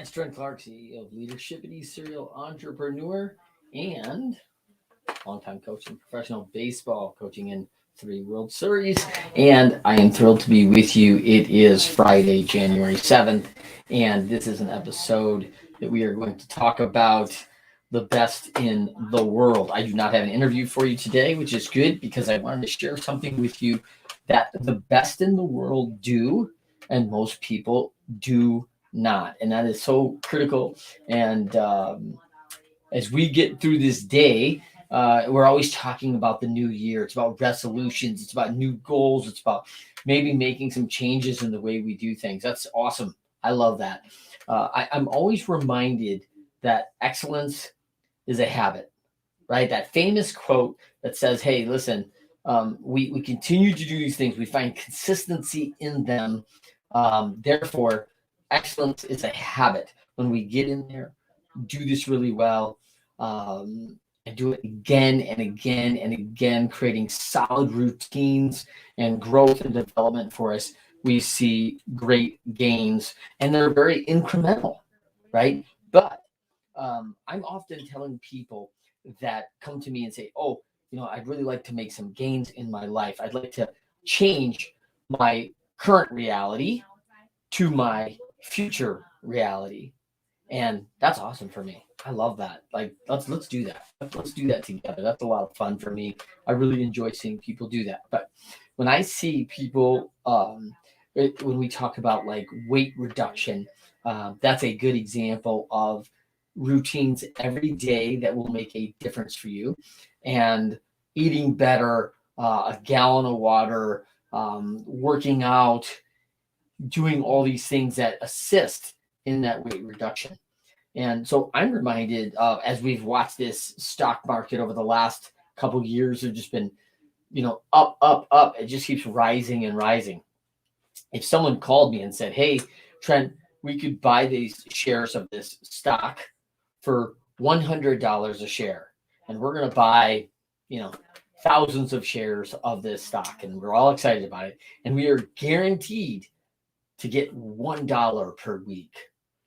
It's Trent Clark, CEO of Leadershipity, Serial Entrepreneur, and longtime coach in professional baseball, coaching in 3 World Series. And I am thrilled to be with you. It is Friday, January 7th, and this is an episode that we are going to talk about the best in the world. I do not have an interview for you today, which is good because I wanted to share something with you that the best in the world do, and most people do not. And that is so critical. And as we get through this day, we're always talking about the new year. It's about resolutions. It's about new goals. It's about maybe making some changes in the way we do things. That's awesome. I love that. I'm always reminded that excellence is a habit, right? That famous quote that says, hey, listen, we continue to do these things. We find consistency in them. Therefore, excellence is a habit. When we get in there, do this really well, and do it again and again and again, creating solid routines and growth and development for us, we see great gains, and they're very incremental, right? But I'm often telling people that come to me and say, oh, I'd really like to make some gains in my life. I'd like to change my current reality to my future reality. And that's awesome for me. I love that. Like, let's do that. Let's do that together. That's a lot of fun for me. I really enjoy seeing people do that. But when I see people, when we talk about like weight reduction, that's a good example of routines every day that will make a difference for you. And eating better, a gallon of water, working out, doing all these things that assist in that weight reduction. And so I'm reminded of, as we've watched this stock market over the last couple of years, have just been, up, up, up. It just keeps rising and rising. If someone called me and said, hey, Trent, we could buy these shares of this stock for $100 a share, and we're going to buy, thousands of shares of this stock, and we're all excited about it, and we are guaranteed to get $1 per week,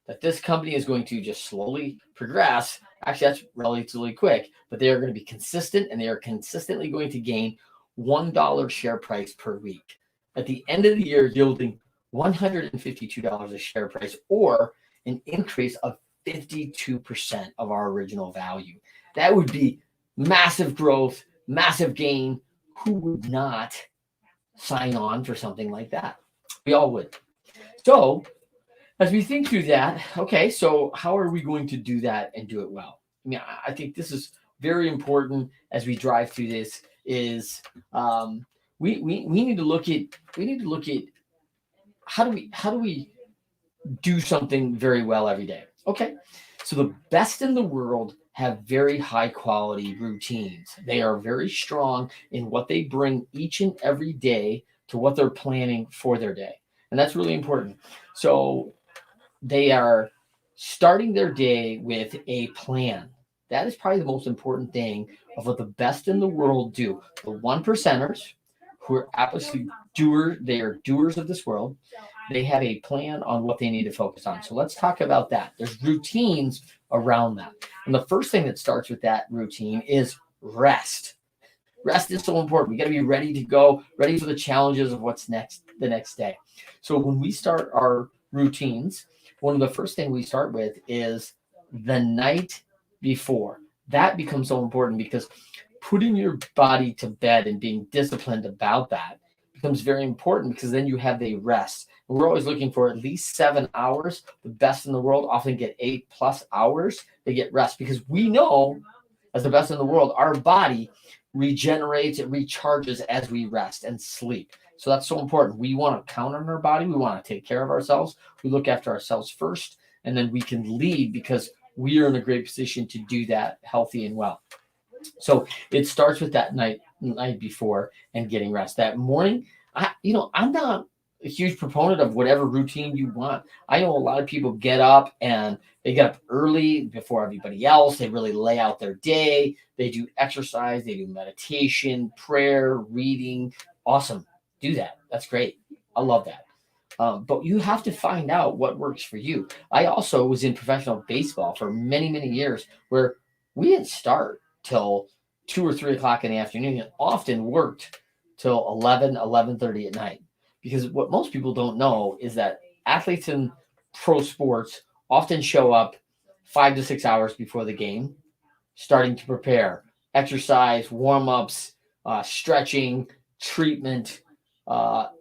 that this company is going to just slowly progress. Actually, that's relatively quick, but they are going to be consistent, and they are consistently going to gain $1 share price per week. At the end of the year, yielding $152 a share price, or an increase of 52% of our original value. That would be massive growth, massive gain. Who would not sign on for something like that? We all would. So as we think through that, okay, so how are we going to do that and do it well? I mean, I think this is very important as we drive through this. Is we need to look at how do we do something very well every day. Okay, so the best in the world have very high quality routines. They are very strong in what they bring each and every day to what they're planning for their day, and that's really important. So they are starting their day with a plan. That is probably the most important thing of what the best in the world do. The one percenters, who are absolutely doers, they are doers of this world. They have a plan on what they need to focus on. So let's talk about that. There's routines around that. And the first thing that starts with that routine is rest. Rest is so important. We got to be ready to go, ready for the challenges of what's next the next day. So when we start our routines, one of the first things we start with is the night before. That becomes so important because putting your body to bed and being disciplined about that becomes very important, because then you have a rest. And we're always looking for at least 7 hours. The best in the world often get 8+ hours. They get rest, because we know, as the best in the world, our body regenerates, it recharges as we rest and sleep. So that's so important. We want to count on our body. We want to take care of ourselves. We look after ourselves first, and then we can lead, because we are in a great position to do that healthy and well. So it starts with that night before and getting rest. That morning, I'm not a huge proponent of whatever routine you want. I know a lot of people get up and they get up early before everybody else. They really lay out their day. They do exercise. They do meditation, prayer, reading. Awesome. Do that. That's great. I love that. But you have to find out what works for you. I also was in professional baseball for many, many years where we didn't start till 2 or 3 o'clock in the afternoon and often worked till 11:30 at night. Because what most people don't know is that athletes in pro sports often show up 5 to 6 hours before the game, starting to prepare, exercise, warm-ups, stretching, treatment,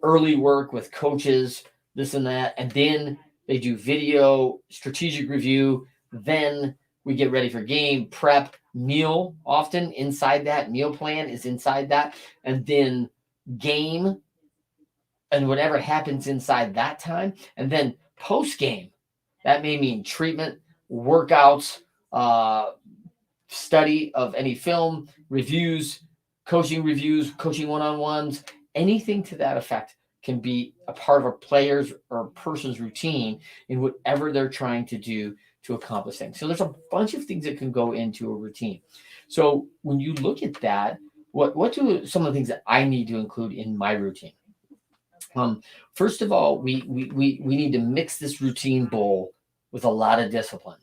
early work with coaches, this and that. And then they do video, strategic review. Then we get ready for game, prep, meal often inside that. Meal plan is inside that. And then game and whatever happens inside that time. And then post game, that may mean treatment, workouts, study of any film, reviews, coaching one-on-ones, anything to that effect can be a part of a player's or a person's routine in whatever they're trying to do to accomplish things. So there's a bunch of things that can go into a routine. So when you look at that, what do some of the things that I need to include in my routine? First of all, we need to mix this routine bowl with a lot of discipline.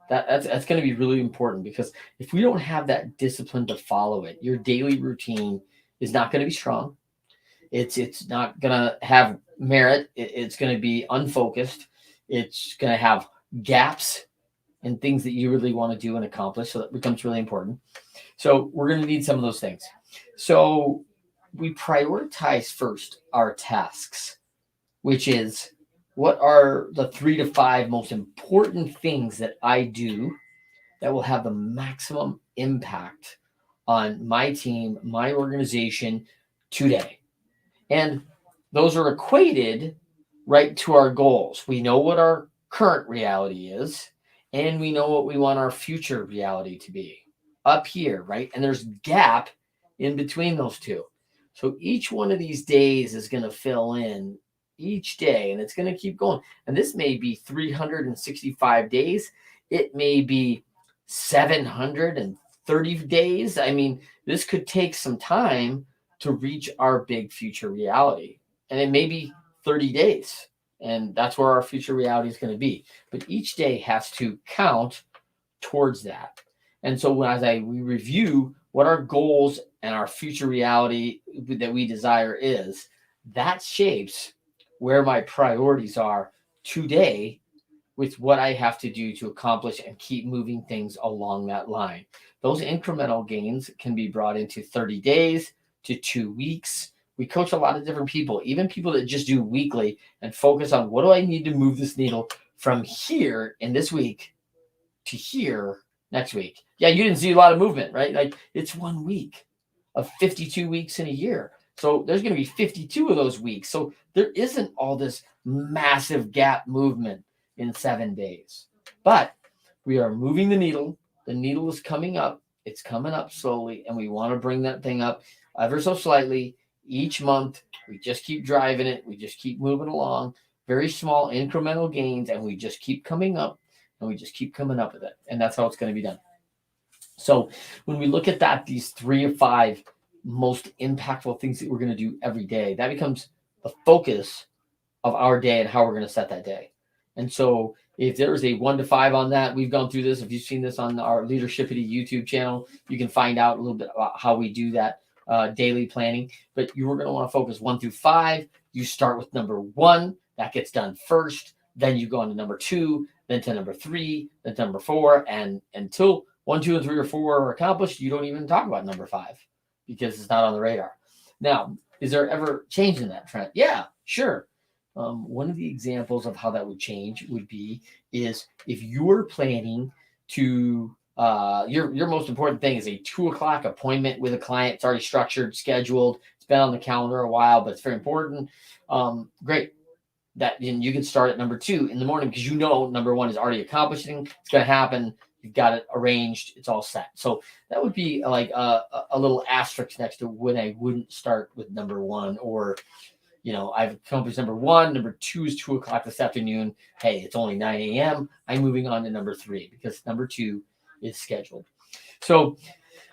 That's going to be really important, because if we don't have that discipline to follow it, your daily routine is not going to be strong. It's not going to have merit. It's going to be unfocused. It's going to have gaps in things that you really want to do and accomplish. So that becomes really important. So we're going to need some of those things. So we prioritize first our tasks, which is, what are the 3 to 5 most important things that I do that will have the maximum impact on my team, my organization today? And those are equated right to our goals. We know what our current reality is, and we know what we want our future reality to be up here, right? And there's gap in between those two. So each one of these days is going to fill in each day, and it's going to keep going. And this may be 365 days. It may be 730 days. I mean, this could take some time to reach our big future reality. And it may be 30 days, and that's where our future reality is going to be. But each day has to count towards that. And so as we review what our goals and our future reality that we desire is, that shapes where my priorities are today with what I have to do to accomplish and keep moving things along that line. Those incremental gains can be brought into 30 days to 2 weeks. We coach a lot of different people, even people that just do weekly and focus on, what do I need to move this needle from here in this week to here next week? Yeah, you didn't see a lot of movement, right? Like, it's 1 week of 52 weeks in a year. So there's going to be 52 of those weeks. So there isn't all this massive gap movement in 7 days. But we are moving the needle. The needle is coming up. It's coming up slowly, and we want to bring that thing up ever so slightly each month. We just keep driving it. We just keep moving along. Very small incremental gains, and we just keep coming up, and we just keep coming up with it. And that's how it's going to be done. So when we look at that, these 3 to 5 most impactful things that we're going to do every day, that becomes the focus of our day and how we're going to set that day. And so if there's a 1 to 5 on that, we've gone through this. If you've seen this on our Leadershipity YouTube channel, you can find out a little bit about how we do that daily planning. But you are going to want to focus 1 through 5. You start with number 1. That gets done first. Then you go on to number 2, then to number 3, then to number 4. And until 1, 2, and 3, or 4 are accomplished, you don't even talk about number 5 because it's not on the radar. Now, is there ever change in that, Trent? Yeah, sure. One of the examples of how that would change would be is if you're planning to your most important thing is a 2 o'clock appointment with a client. It's already structured, scheduled. It's been on the calendar a while, but it's very important. Great. That you can start at number 2 in the morning because you know number 1 is already accomplishing. It's going to happen. You've got it arranged. It's all set. So that would be like a little asterisk next to when I wouldn't start with number 1, or I've accomplished number 1. Number 2 is 2 o'clock this afternoon. Hey, it's only 9 a.m. I'm moving on to number 3 because number 2 is scheduled. So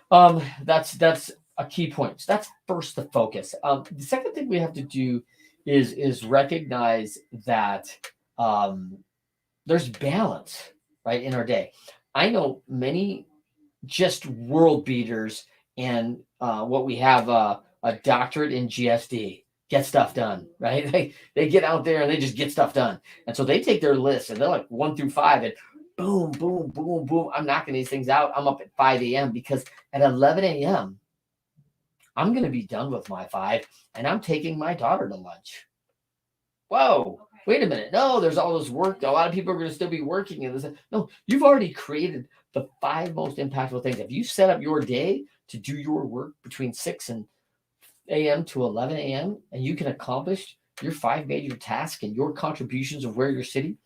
that's a key point. So that's first the focus. The second thing we have to do is recognize that there's balance, right, in our day. I know many just world beaters and what we have a doctorate in GSD, get stuff done, right? They get out there and they just get stuff done. And so they take their list and they're like 1 through 5 and boom, boom, boom, boom. I'm knocking these things out. I'm up at 5 a.m. because at 11 a.m., I'm going to be done with my 5 and I'm taking my daughter to lunch. Whoa, wait a minute. No, there's all this work. A lot of people are going to still be working. And no, you've already created the 5 most impactful things. If you set up your day to do your work between 6 a.m. to 11 a.m., and you can accomplish your 5 major tasks and your contributions of where you're sitting,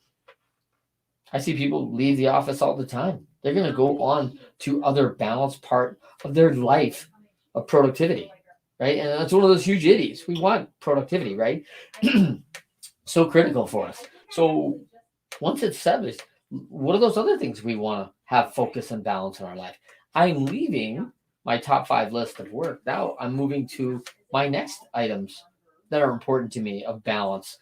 I see people leave the office all the time. They're going to go on to other balanced part of their life of productivity, right? And that's one of those huge idiots. We want productivity, right? So critical for us. So once it's established, what are those other things we want to have focus and balance in our life? I'm leaving my top 5 list of work. Now I'm moving to my next items that are important to me of balance.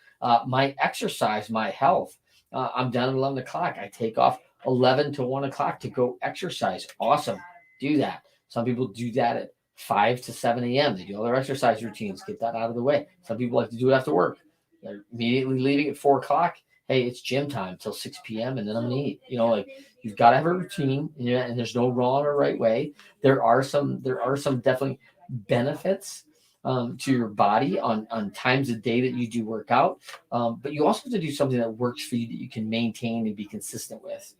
My exercise, my health. I'm done at 11 o'clock. I take off 11 to 1 o'clock to go exercise. Awesome. Do that. Some people do that at 5 to 7 a.m. They do all their exercise routines, get that out of the way. Some people like to do it after work. They're immediately leaving at 4 o'clock. Hey, it's gym time till 6 p.m. and then I'm gonna eat. Like you've got to have a routine, and there's no wrong or right way. There are some definitely benefits to your body on times of day that you do work out, but you also have to do something that works for you that you can maintain and be consistent with.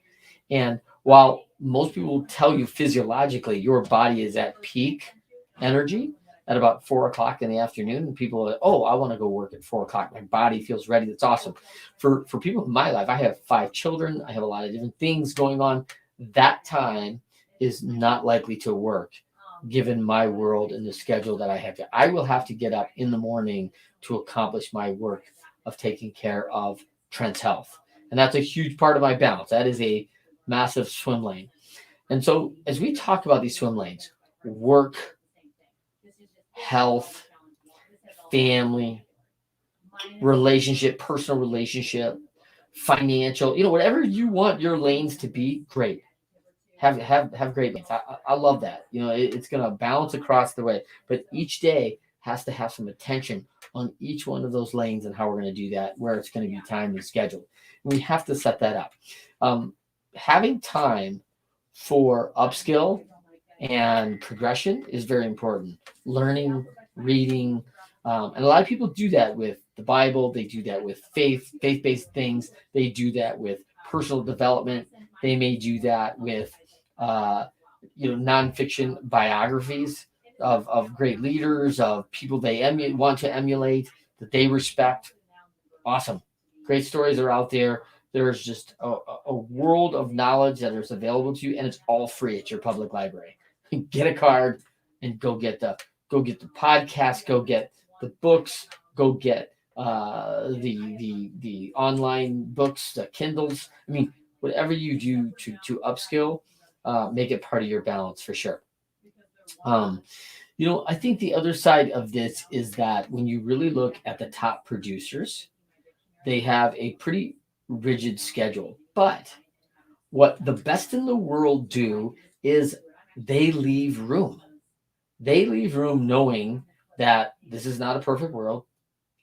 And while most people will tell you physiologically your body is at peak energy at about 4 o'clock in the afternoon, and people are like, oh, I want to go work at 4 o'clock. My body feels ready. That's awesome. For people in my life, I have 5 children. I have a lot of different things going on. That time is not likely to work given my world and the schedule that I have. I will have to get up in the morning to accomplish my work of taking care of Trent's health. And that's a huge part of my balance. That is a massive swim lane. And so as we talk about these swim lanes, work, health, family, relationship, personal relationship, financial, whatever you want your lanes to be, great. Have great lanes. I love that. It's going to balance across the way, but each day has to have some attention on each one of those lanes and how we're going to do that, where it's going to be timed and scheduled. We have to set that up. Having time for upskill and progression is very important. Learning, reading, and a lot of people do that with the Bible. They do that with faith-based things. They do that with personal development. They may do that with nonfiction biographies of great leaders, of people they want to emulate, that they respect. Awesome. Great stories are out there. There's just a world of knowledge that is available to you, and it's all free at your public library. Get a card and go get the podcast, go get the books, go get the online books, the Kindles. I mean, whatever you do to upskill, make it part of your balance for sure. I think the other side of this is that when you really look at the top producers, they have a pretty rigid schedule. But what the best in the world do is they leave room. They leave room knowing that this is not a perfect world.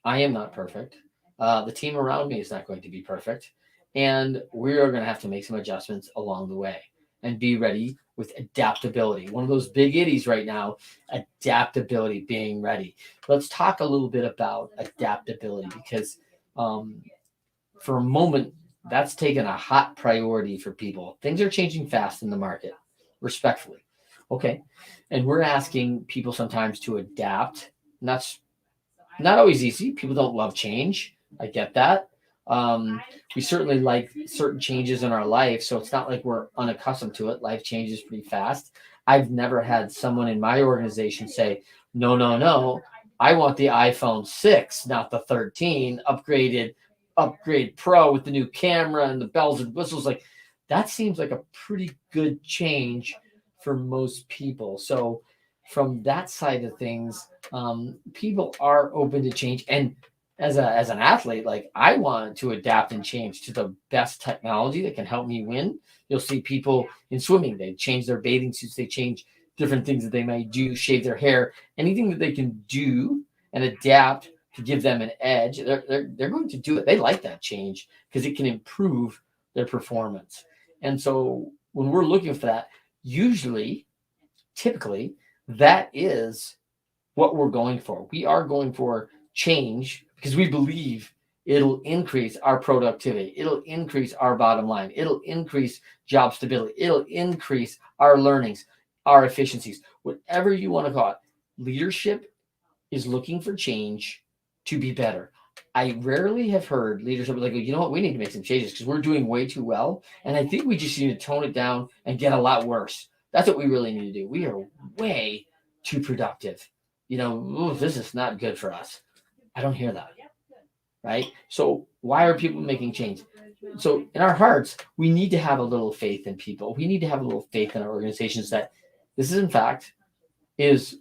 I am not perfect. The team around me is not going to be perfect. And we are going to have to make some adjustments along the way and be ready with adaptability. One of those big idiots right now, adaptability, being ready. Let's talk a little bit about adaptability because for a moment, that's taken a hot priority for people. Things are changing fast in the market, respectfully. Okay. And we're asking people sometimes to adapt. And that's not always easy. People don't love change. I get that. We certainly like certain changes in our life, so it's not like we're unaccustomed to it. Life changes pretty fast. I've never had someone in my organization say, no, I want the iPhone 6, not the 13, upgrade Pro with the new camera and the bells and whistles. Like, that seems like a pretty good change for most people. So from that side of things, people are open to change. And as an athlete, like I want to adapt and change to the best technology that can help me win. You'll see people in swimming, they change their bathing suits, they change different things that they might do, shave their hair, anything that they can do and adapt to give them an edge. They're going to do it. They like that change because it can improve their performance. And so when we're looking for that, typically, that is what we're going for. We are going for change because we believe it'll increase our productivity. It'll increase our bottom line. It'll increase job stability. It'll increase our learnings, our efficiencies, whatever you want to call it. Leadership is looking for change to be better. I rarely have heard leadership like, you know what, we need to make some changes because we're doing way too well. And I think we just need to tone it down and get a lot worse. That's what we really need to do. We are way too productive. This is not good for us. I don't hear that. Right? So why are people making change? So in our hearts, we need to have a little faith in people. We need to have a little faith in our organizations that this is, in fact, is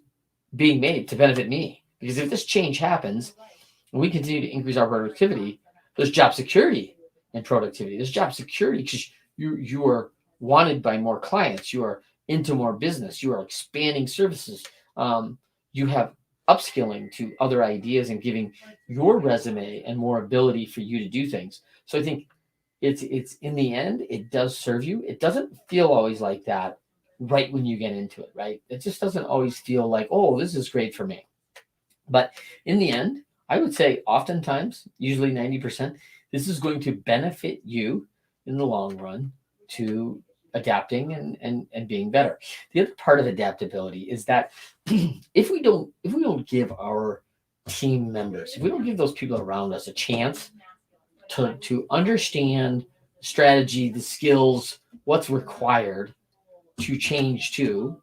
being made to benefit me. Because if this change happens and we continue to increase our productivity, there's job security and productivity. There's job security because you are wanted by more clients. You are into more business. You are expanding services. You have upskilling to other ideas and giving your resume and more ability for you to do things. So I think it's in the end, it does serve you. It doesn't feel always like that right when you get into it, right? It just doesn't always feel like, oh, this is great for me. But in the end, I would say oftentimes, usually 90%, this is going to benefit you in the long run to adapting and being better. The other part of adaptability is that if we don't give our team members, if we don't give those people around us a chance to understand strategy, the skills, what's required to change to,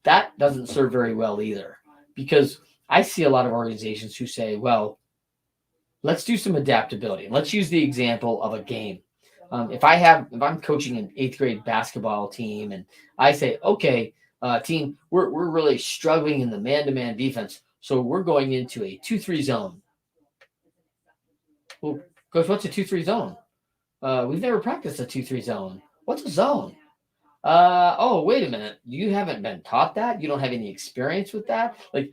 that doesn't serve very well either. Because I see a lot of organizations who say, well, let's do some adaptability. Let's use the example of a game. If I'm coaching an 8th grade basketball team and I say, okay, team, we're really struggling in the man-to-man defense. So we're going into a 2-3 zone. Well, coach, what's a 2-3 zone? We've never practiced a 2-3 zone. What's a zone? Oh, wait a minute. You haven't been taught that? You don't have any experience with that? Like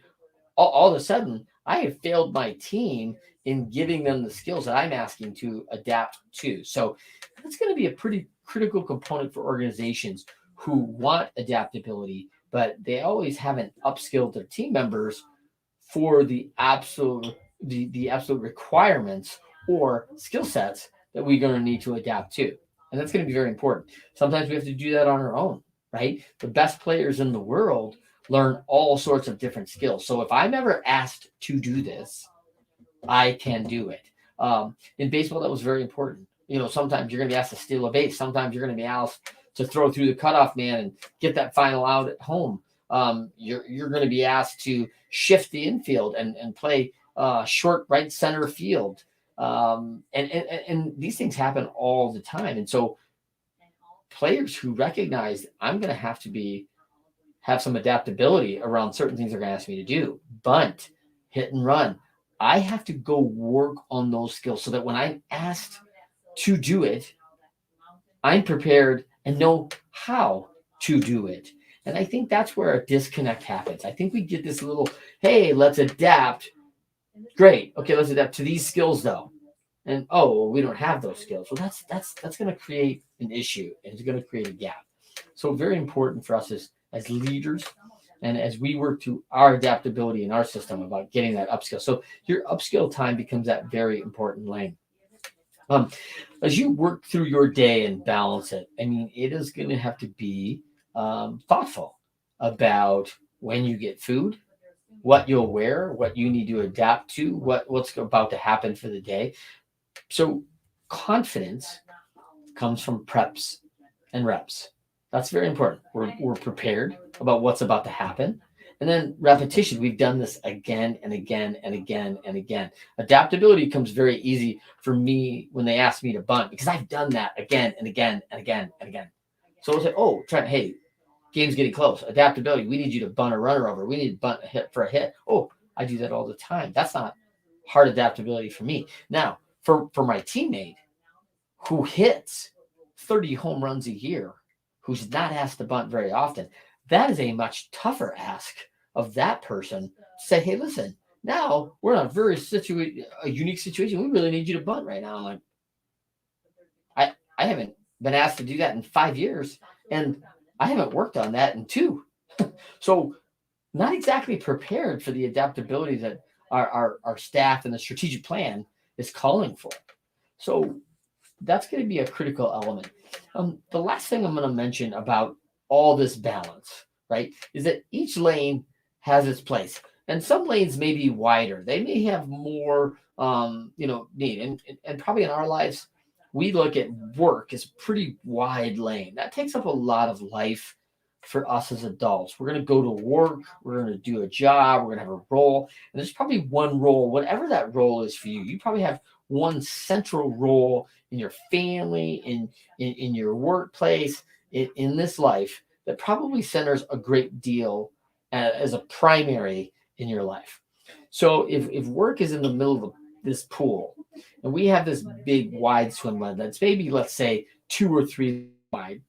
all of a sudden, I have failed my team in giving them the skills that I'm asking to adapt to. So that's going to be a pretty critical component for organizations who want adaptability, but they always haven't upskilled their team members for the absolute requirements or skill sets that we're going to need to adapt to. And that's going to be very important. Sometimes we have to do that on our own, right? The best players in the world learn all sorts of different skills. So if I'm ever asked to do this, I can do it. In baseball, that was very important. Sometimes you're going to be asked to steal a base. Sometimes you're going to be asked to throw through the cutoff man and get that final out at home. You're going to be asked to shift the infield and play short right center field. And these things happen all the time. And so players who recognize I'm going to have some adaptability around certain things they're going to ask me to do, bunt, hit and run. I have to go work on those skills so that when I'm asked to do it, I'm prepared and know how to do it. And I think that's where a disconnect happens. I think we get this little, hey, let's adapt. Great. Okay, let's adapt to these skills though. And we don't have those skills. Well, that's going to create an issue and it's going to create a gap. So very important for us as leaders and as we work to our adaptability in our system about getting that upskill. So your upskill time becomes that very important lane. As you work through your day and balance it, I mean, it is going to have to be thoughtful about when you get food, what you'll wear, what you need to adapt to, what's about to happen for the day. So confidence comes from preps and reps. That's very important. We're prepared about what's about to happen. And then repetition. We've done this again and again and again and again. Adaptability comes very easy for me when they ask me to bunt because I've done that again and again and again and again. So we'll say, oh, Trent, hey, game's getting close. Adaptability. We need you to bunt a runner over. We need to bunt a hit for a hit. Oh, I do that all the time. That's not hard adaptability for me. Now, for my teammate who hits 30 home runs a year, who's not asked to bunt very often, that is a much tougher ask of that person to say, hey, listen, now we're in a unique situation. We really need you to bunt right now. Like, I haven't been asked to do that in 5 years, and I haven't worked on that in 2. So not exactly prepared for the adaptability that our staff and the strategic plan is calling for. So that's going to be a critical element. The last thing I'm going to mention about all this balance, right, is that each lane has its place. And some lanes may be wider. They may have more, need. And probably in our lives, we look at work as a pretty wide lane. That takes up a lot of life for us as adults. We're going to go to work. We're going to do a job. We're going to have a role. And there's probably one role, whatever that role is for you. You probably have one central role in your family, in your workplace, in this life that probably centers a great deal as a primary in your life. So if work is in the middle of this pool, and we have this big wide swim lane that's maybe, let's say, 2 or 3 wide,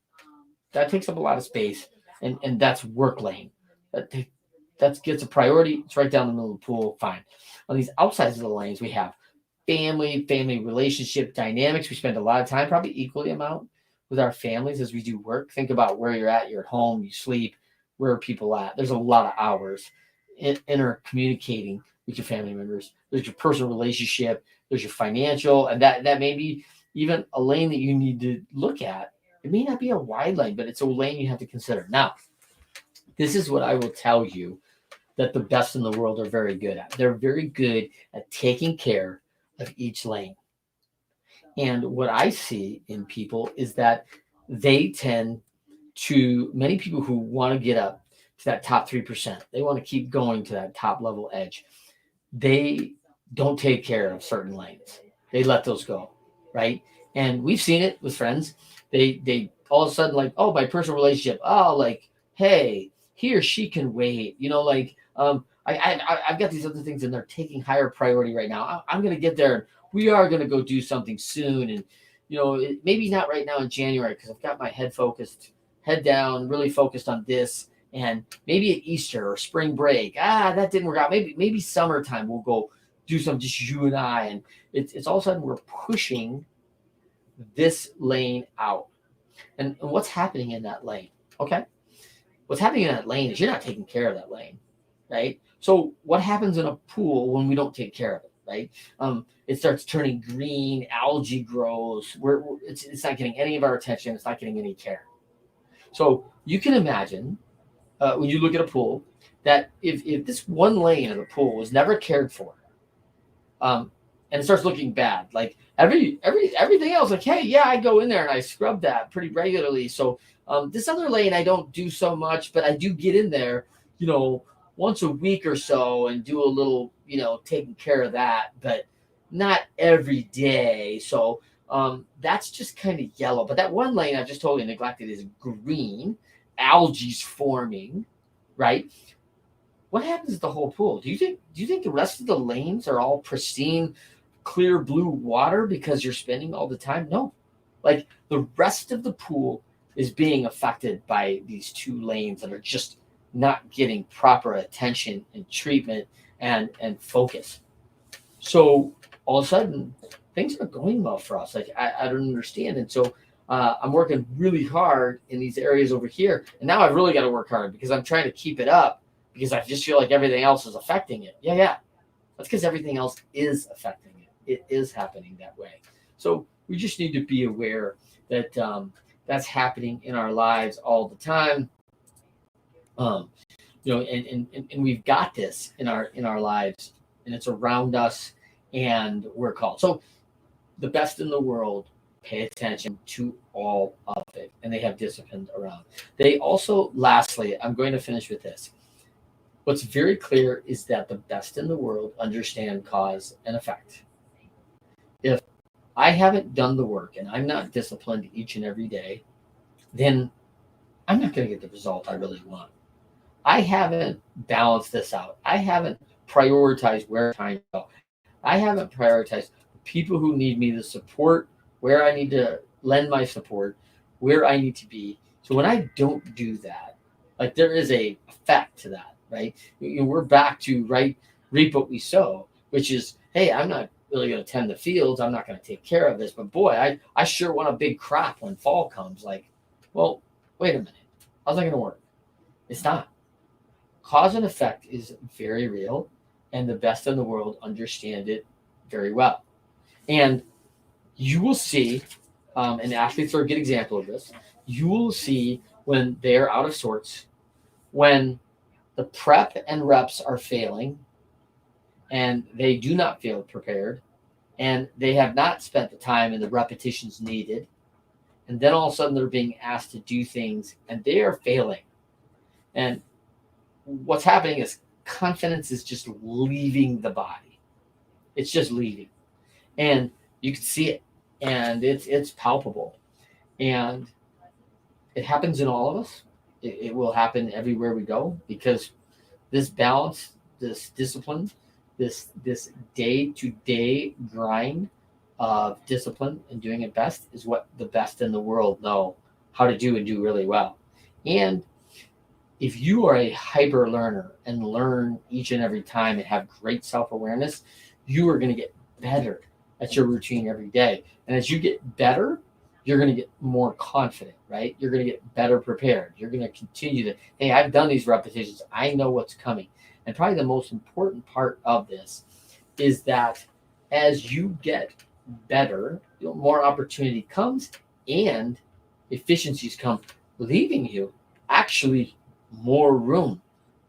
that takes up a lot of space, and that's work lane. That gets a priority. It's right down the middle of the pool. Fine. On these outsides of the lanes, we have family relationship dynamics. We spend a lot of time, probably equally amount, with our families as we do work. Think about where you're at. You're at home. You sleep. Where are people at? There's a lot of hours intercommunicating with your family members. There's your personal relationship. There's your financial, and that may be even a lane that you need to look at. It may not be a wide lane, but it's a lane you have to consider. Now, this is what I will tell you that the best in the world are very good at. They're very good at taking care of each lane. And what I see in people is that they tend to, many people who want to get up to that top 3%, they want to keep going to that top level edge. They don't take care of certain lanes. They let those go, right? And we've seen it with friends. They all of a sudden, like, oh, my personal relationship. Oh, like, hey, he or she can wait. I've got these other things, and they're taking higher priority right now. I'm going to get there. We are going to go do something soon, and maybe not right now in January because I've got my head down, really focused on this. And maybe at Easter or spring break, that didn't work out. Maybe summertime we'll go do some, just you and I. And it's all of a sudden we're pushing this lane out. And what's happening in that lane? Okay. What's happening in that lane is you're not taking care of that lane, right? So what happens in a pool when we don't take care of it, right? It starts turning green, algae grows. It's not getting any of our attention. It's not getting any care. So you can imagine when you look at a pool that if this one lane of the pool was never cared for, and it starts looking bad, like everything else, like, hey, yeah, I go in there and I scrub that pretty regularly. So this other lane I don't do so much, but I do get in there, once a week or so and do a little, taking care of that, but not every day. So that's just kind of yellow. But that one lane I've just totally neglected is green, algae's forming, right? What happens to the whole pool? Do you think the rest of the lanes are all pristine, clear blue water because you're spending all the time? No. Like, the rest of the pool is being affected by these 2 lanes that are just not getting proper attention and treatment and focus. So all of a sudden things aren't going well for us. Like, I don't understand. And so I'm working really hard in these areas over here. And now I've really got to work hard because I'm trying to keep it up because I just feel like everything else is affecting it. Yeah. That's because everything else is affecting it. It is happening that way. So we just need to be aware that that's happening in our lives all the time. And we've got this in our lives, and it's around us, and we're called. So the best in the world pay attention to all of it, and they have discipline around. They also, lastly, I'm going to finish with this. What's very clear is that the best in the world understand cause and effect. If I haven't done the work and I'm not disciplined each and every day, then I'm not going to get the result I really want. I haven't balanced this out. I haven't prioritized where time to go. I haven't prioritized people who need me, the support, where I need to lend my support, where I need to be. So when I don't do that, like there is a effect to that, right? We're back to reap what we sow, which is, hey, I'm not really going to tend the fields. I'm not going to take care of this, but boy, I sure want a big crop when fall comes. Like, well, wait a minute. How's that going to work? It's not. Cause and effect is very real, and the best in the world understand it very well. And you will see, and athletes are a good example of this, you will see when they're out of sorts, when the prep and reps are failing, and they do not feel prepared, and they have not spent the time and the repetitions needed, and then all of a sudden they're being asked to do things, and they are failing. And what's happening is confidence is just leaving the body. It's just leaving. And you can see it. And it's palpable. And it happens in all of us. It will happen everywhere we go, because this balance, this discipline, this day-to-day grind of discipline and doing it best is what the best in the world know how to do and do really well. And if you are a hyper learner and learn each and every time and have great self-awareness, you are going to get better at your routine every day. And as you get better, you're going to get more confident, right? You're going to get better prepared. You're going to continue to, hey, I've done these repetitions. I know what's coming. And probably the most important part of this is that as you get better, more opportunity comes and efficiencies come, leaving you actually more room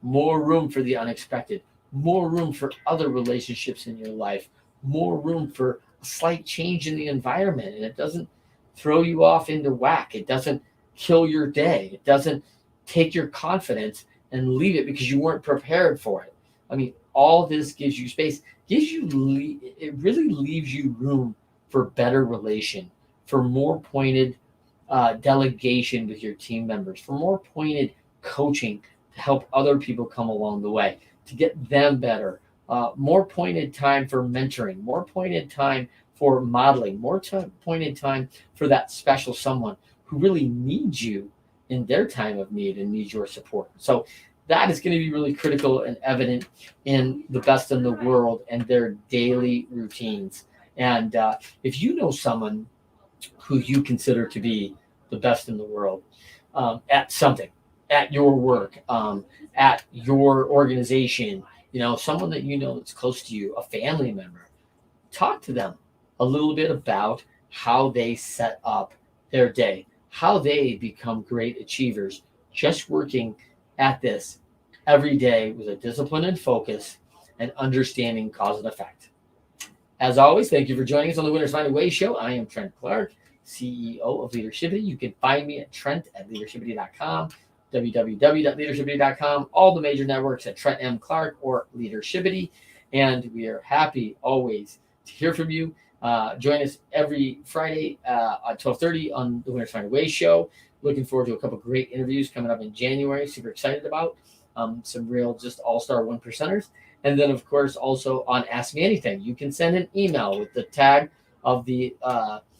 for the unexpected, more room for other relationships in your life, more room for a slight change in the environment. And it doesn't throw you off into whack. It doesn't kill your day. It doesn't take your confidence and leave it because you weren't prepared for it. I mean, all this gives you space, it really leaves you room for better relation, for more pointed delegation with your team members, for more pointed coaching to help other people come along the way, to get them better, more pointed time for mentoring, more pointed time for modeling, more pointed time for that special someone who really needs you in their time of need and needs your support. So that is going to be really critical and evident in the best in the world and their daily routines. And if you know someone who you consider to be the best in the world at something, at your work, at your organization, someone that you know that's close to you, a family member, talk to them a little bit about how they set up their day, how they become great achievers, just working at this every day with a discipline and focus and understanding cause and effect. As always, thank you for joining us on the Winners Find a Way show. I am Trent Clark, CEO of Leadershipity. You can find me at Trent@leadershipity.com, www.leadershipity.com, all the major networks at Trent M Clark or Leadershipity. And we are happy always to hear from you. Join us every Friday at 12:30 on the Winners Find a Way show. Looking forward to a couple great interviews coming up in January. Super excited about some real just all-star one percenters. And then, of course, also on Ask Me Anything. You can send an email with the tag of the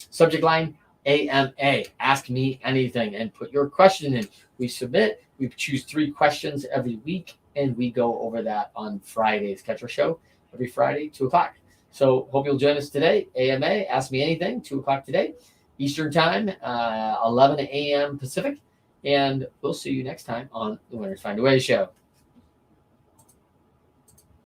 subject line AMA, Ask Me Anything, and put your question in. We submit. We choose 3 questions every week, and we go over that on Friday's Catch Our Show every Friday, 2 o'clock. So hope you'll join us today. AMA, Ask Me Anything, 2 o'clock today, Eastern Time, 11 a.m. Pacific. And we'll see you next time on the Winners Find a Way show.